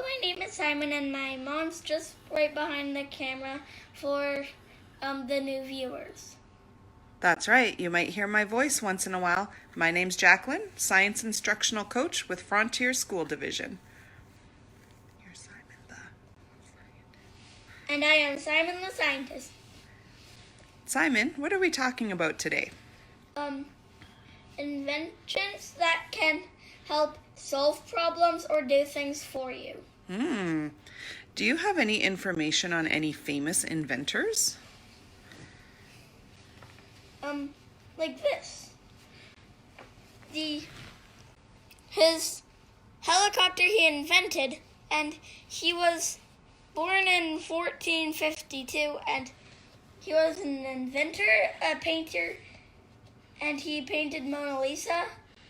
my name is Simon, and my mom's just right behind the camera for the new viewers. That's right. You might hear my voice once in a while. My name's Jacqueline, Science Instructional Coach with Frontier School Division. You're Simon the Scientist. And I am Simon the Scientist. Simon, what are we talking about today? Inventions that can help solve problems or do things for you. Do you have any information on any famous inventors? Like this. His helicopter he invented, and he was born in 1452, and he was an inventor, a painter, and he painted Mona Lisa,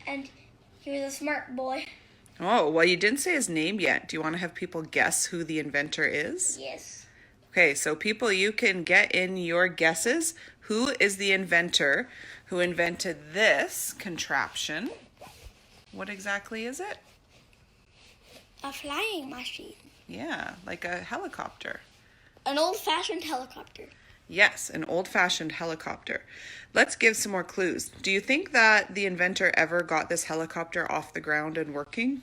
and he was a smart boy. Oh, well, you didn't say his name yet. Do you want to have people guess who the inventor is? Yes. Okay, so people, you can get in your guesses. Who is the inventor who invented this contraption? What exactly is it? A flying machine. Yeah, like a helicopter. An old-fashioned helicopter. Yes, an old-fashioned helicopter. Let's give some more clues. Do you think that the inventor ever got this helicopter off the ground and working?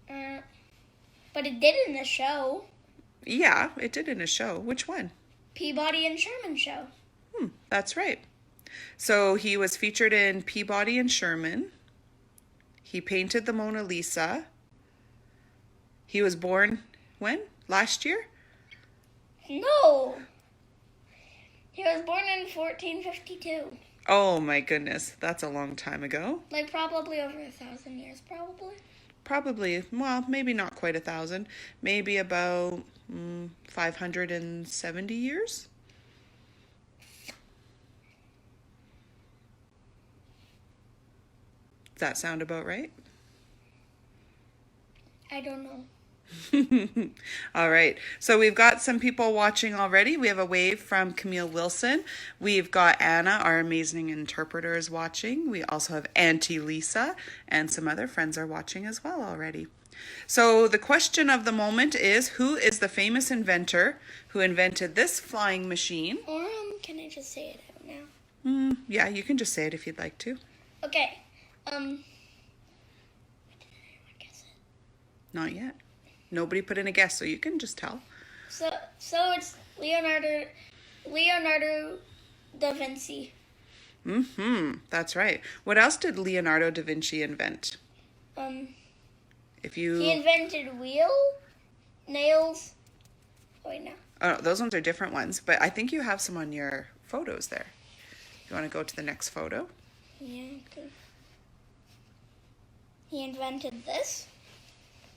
But it did in the show. Yeah, it did in a show. Which one? Peabody and Sherman show. That's right. So he was featured in Peabody and Sherman. He painted the Mona Lisa. He was born when? Last year? No. He was born in 1452. Oh my goodness, that's a long time ago. Like probably over 1,000 years, probably. Probably, well, maybe not quite 1,000. Maybe about 570 years. Does that sound about right? I don't know. All right. So we've got some people watching already. We have a wave from Camille Wilson. We've got Anna, our amazing interpreter, is watching. We also have Auntie Lisa, and some other friends are watching as well already. So the question of the moment is, who is the famous inventor who invented this flying machine? Or can I just say it out now? Yeah, you can just say it if you'd like to. Okay. Did anyone guess it? Not yet. Nobody put in a guess, so you can just tell. So it's Leonardo da Vinci. That's right. What else did Leonardo da Vinci invent? He invented wheel, nails. Oh, wait, no. Oh, those ones are different ones, but I think you have some on your photos there. You want to go to the next photo? Yeah, okay. He invented this,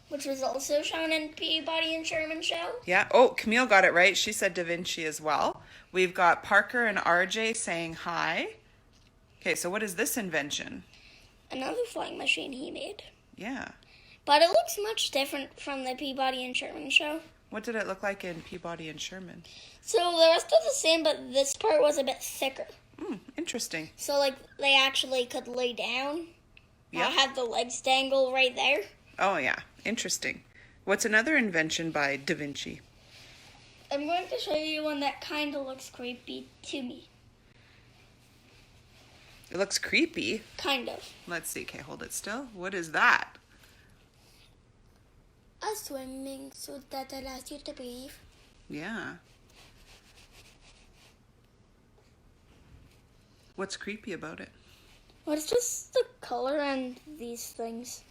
which was also shown in Peabody and Sherman show. Yeah. Oh, Camille got it right. She said Da Vinci as well. We've got Parker and RJ saying hi. Okay, so what is this invention? Another flying machine he made. Yeah. But it looks much different from the Peabody and Sherman show. What did it look like in Peabody and Sherman? So the rest are the same, but this part was a bit thicker. Interesting. So, like, they actually could lay down. Yeah. Not have the legs dangle right there. Oh, yeah. Interesting. What's another invention by Da Vinci? I'm going to show you one that kind of looks creepy to me. It looks creepy. Kind of. Let's see. Okay, hold it still. What is that? A swimming suit that allows you to breathe. Yeah. What's creepy about it? Well, it's just the color and these things.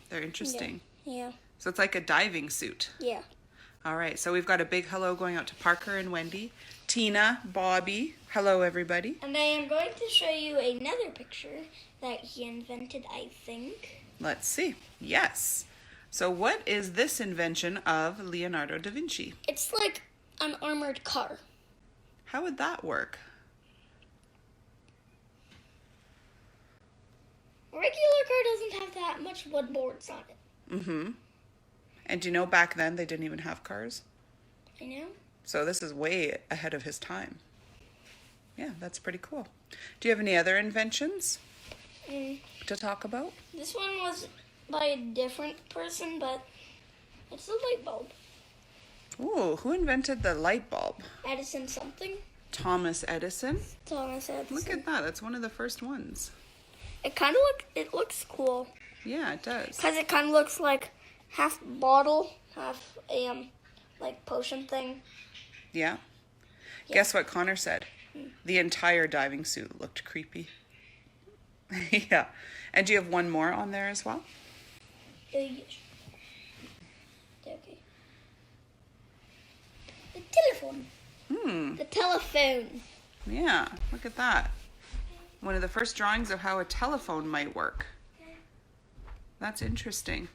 They're interesting. Yeah. So it's like a diving suit. Yeah. All right, so we've got a big hello going out to Parker and Wendy, Tina, Bobby. Hello, everybody. And I am going to show you another picture that he invented, I think. Let's see. Yes. So what is this invention of Leonardo da Vinci? It's like an armored car. How would that work? A regular car doesn't have that much wood boards on it. And do you know back then they didn't even have cars? I know. So this is way ahead of his time. Yeah, that's pretty cool. Do you have any other inventions to talk about? This one was by a different person, but It's a light bulb. Ooh, who invented the light bulb? Edison something. Thomas Edison. Thomas Edison. Look at that. That's one of the first ones. It looks cool. Yeah, it does. Because it kind of looks like half bottle, half a, like potion thing. Yeah. Guess what Connor said? The entire diving suit looked creepy. Yeah. And do you have one more on there as well? Yes. Okay. The telephone. The telephone. Yeah, look at that. One of the first drawings of how a telephone might work. That's interesting.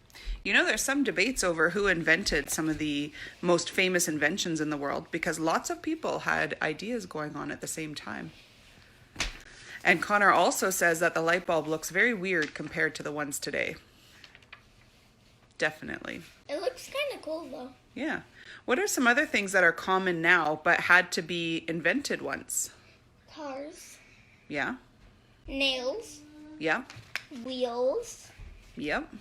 You know, there's some debates over who invented some of the most famous inventions in the world because lots of people had ideas going on at the same time. And Connor also says that the light bulb looks very weird compared to the ones today. Definitely. It looks kind of cool, though. Yeah. What are some other things that are common now but had to be invented once? Cars. Yeah. Nails. Yeah. Wheels. Yep.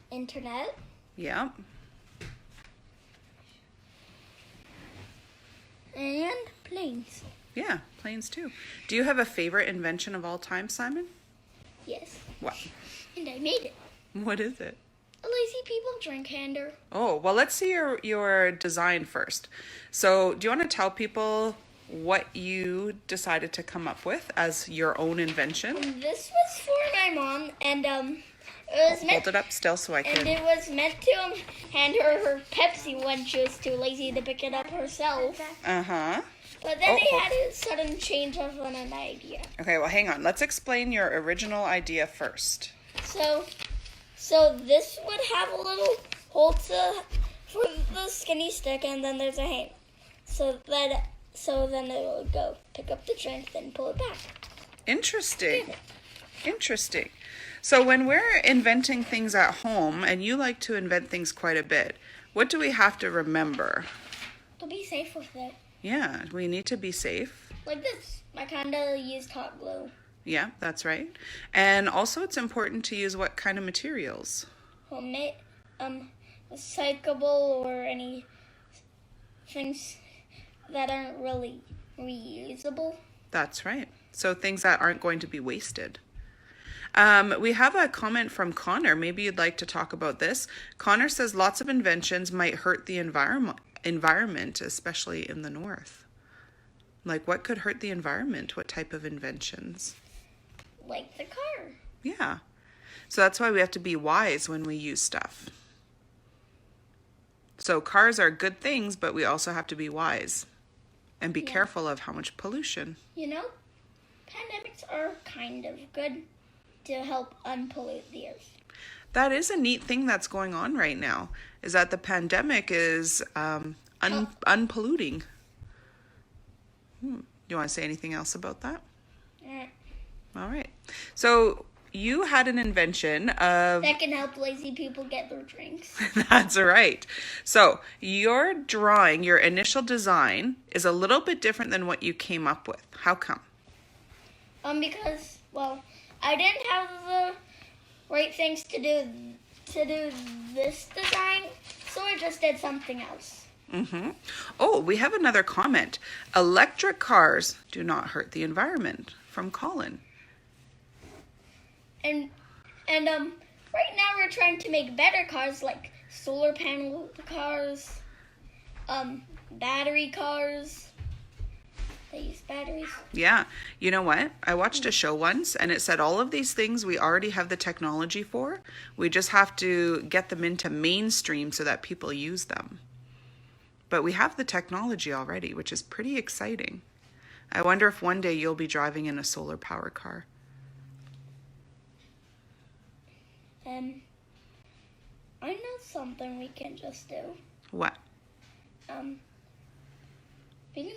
Internet. Yep. And planes. Yeah, planes too. Do you have a favorite invention of all time, Simon? Yes. What? And I made it. What is it? A lazy people drink hander. Oh, well, let's see your design first. So do you want to tell people what you decided to come up with as your own invention? This was for my mom, and it was meant. Hold it up still so I And can. it was meant to hand her Pepsi when she was too lazy to pick it up herself. Uh-huh. But then Oh, had a sudden change of an idea. Okay, well, hang on. Let's explain your original idea first. So this would have a little hole for the skinny stick, and then there's a hand. So then it would go pick up the drink, then pull it back. Interesting. Interesting. So when we're inventing things at home, and you like to invent things quite a bit, what do we have to remember? To be safe with it. Yeah, we need to be safe. Like this. I kind of used hot glue. Yeah, that's right. And also it's important to use what kind of materials? Homemade, recyclable, or any things that aren't really reusable. That's right. So things that aren't going to be wasted. We have a comment from Connor. Maybe you'd like to talk about this. Connor says lots of inventions might hurt the environment, especially in the north. Like what could hurt the environment? What type of inventions? Like the car. Yeah. So that's why we have to be wise when we use stuff. So cars are good things, but we also have to be wise and be careful of how much pollution. You know, pandemics are kind of good to help unpollute the earth. That is a neat thing that's going on right now, is that the pandemic is unpolluting. You want to say anything else about that? All right. So you had an invention of... That can help lazy people get their drinks. That's right. So your drawing, your initial design, is a little bit different than what you came up with. How come? Because, well, I didn't have the right things to do this design, so I just did something else. Mm-hmm. Oh, we have another comment. Electric cars do not hurt the environment, from Colin. And right now we're trying to make better cars, like solar panel cars, battery cars. They use batteries. Yeah. You know what? I watched a show once and it said all of these things we already have the technology for. We just have to get them into mainstream so that people use them. But we have the technology already, which is pretty exciting. I wonder if one day you'll be driving in a solar power car. I know something we can just do. What? We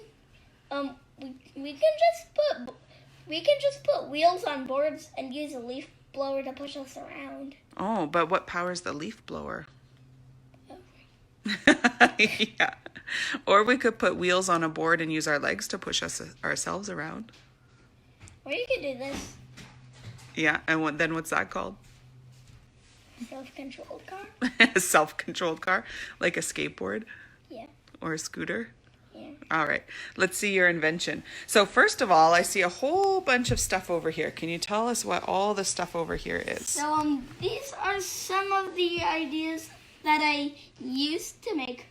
can just put wheels on boards and use a leaf blower to push us around. Oh, but what powers the leaf blower? Oh. Yeah. Or we could put wheels on a board and use our legs to push ourselves around. Or you could do this. Yeah, and then what's that called? Self-controlled car? A self-controlled car, like a skateboard Yeah. or a scooter? Yeah. All right, let's see your invention. So first of all, I see a whole bunch of stuff over here. Can you tell us what all the stuff over here is? So these are some of the ideas that I used to make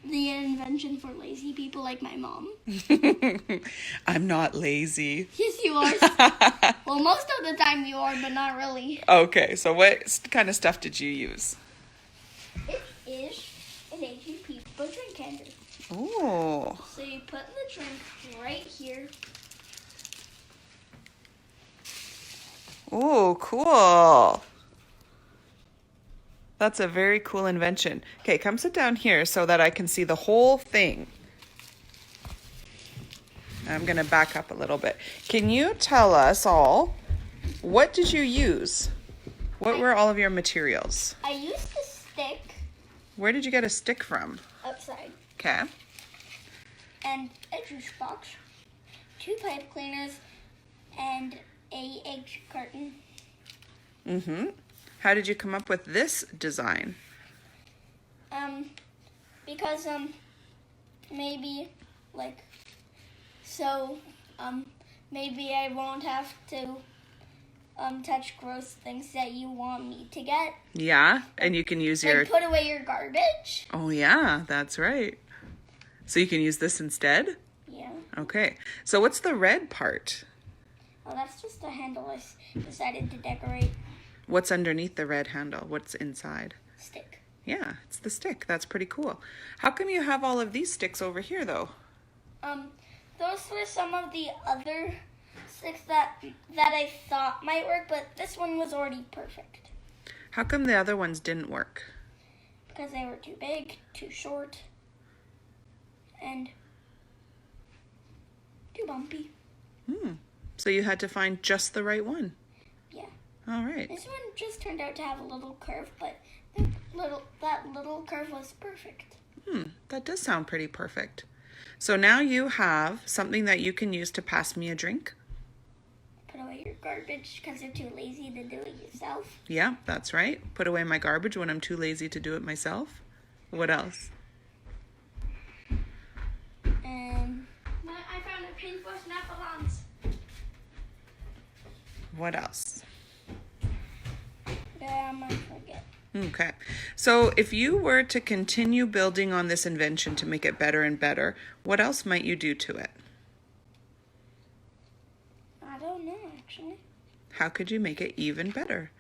the invention for lazy people like my mom. I'm not lazy. Yes, you are. Well, most of the time you are, but not really. Okay, so what kind of stuff did you use? It is an aging people drink handle. Oh. So you put the drink right here. Oh, cool. That's a very cool invention. Okay, come sit down here so that I can see the whole thing. I'm going to back up a little bit. Can you tell us all, what did you use? What were all of your materials? I used a stick Where did you get a stick from? outside Okay. and a juice box, 2 pipe cleaners, and a egg carton. Mm-hmm. How did you come up with this design? Because maybe maybe I won't have to touch gross things that you want me to get. Yeah, and you can use your... Like put away your garbage. Oh, yeah, that's right. So you can use this instead? Yeah. Okay. So what's the red part? Oh, that's just a handle I decided to decorate. What's underneath the red handle? What's inside? Stick. Yeah, it's the stick. That's pretty cool. How come you have all of these sticks over here, though? Those were some of the other sticks that I thought might work, but this one was already perfect. How come the other ones didn't work? Because they were too big, too short, and too bumpy. So you had to find just the right one. Yeah. All right. This one just turned out to have a little curve, but that little curve was perfect. That does sound pretty perfect. So now you have something that you can use to pass me a drink. Put away your garbage because you're too lazy to do it yourself. Yeah, that's right. Put away my garbage when I'm too lazy to do it myself. What else? And I found a paintbrush Napalons. What else? I might forget. Okay. So if you were to continue building on this invention to make it better and better, what else might you do to it? I don't know, actually. How could you make it even better?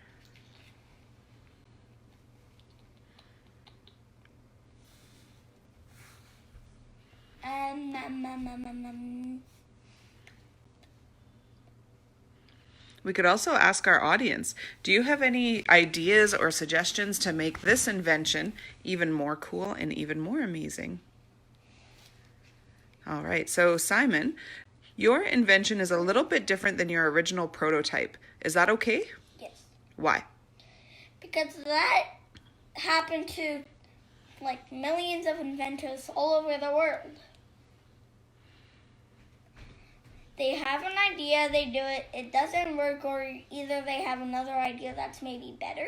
We could also ask our audience, do you have any ideas or suggestions to make this invention even more cool and even more amazing? All right, so Simon, your invention is a little bit different than your original prototype. Is that okay? Yes. Why? Because that happened to millions of inventors all over the world. They have an idea, they do it, it doesn't work, or either they have another idea that's maybe better.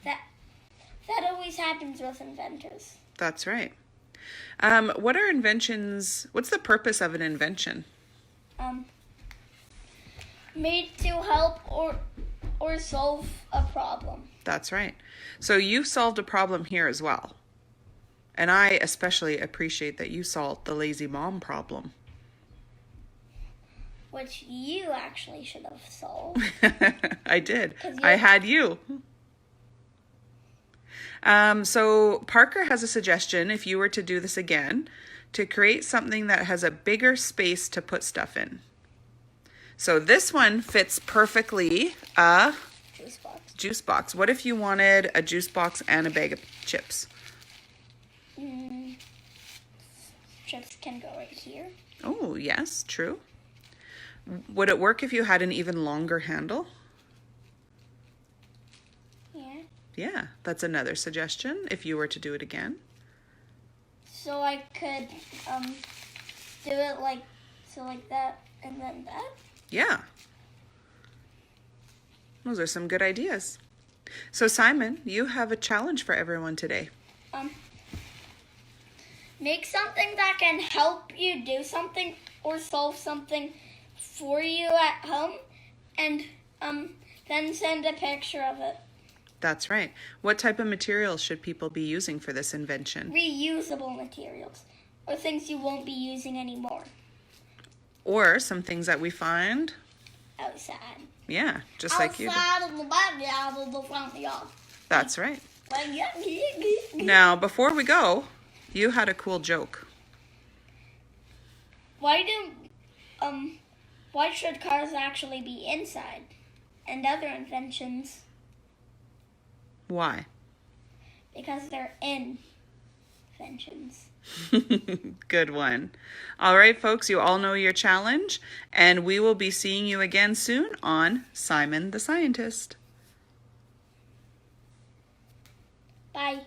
That always happens with inventors. That's right. What are inventions? What's the purpose of an invention? Made to help or solve a problem. That's right. So you solved a problem here as well. And I especially appreciate that you solved the lazy mom problem. Which you actually should have solved. I did. I had you. So Parker has a suggestion, if you were to do this again, to create something that has a bigger space to put stuff in. So this one fits perfectly a Juice box. Juice box. What if you wanted a juice box and a bag of chips? Chips can go right here. Oh, yes, true. Would it work if you had an even longer handle? Yeah. Yeah, that's another suggestion if you were to do it again. So I could do it like that and then that. Yeah. Those are some good ideas. So Simon, you have a challenge for everyone today. Make something that can help you do something or solve something for you at home, and then send a picture of it. That's right. What type of materials should people be using for this invention? Reusable materials, or things you won't be using anymore. Or some things that we find Outside. Yeah, just like you do. Outside in the backyard of the front yard. That's right. Now, Now, before we go, you had a cool joke. why should cars actually be inside? And other inventions? Why? Because they're inventions. Good one. All right, folks, you all know your challenge, and we will be seeing you again soon on Simon the Scientist. Bye.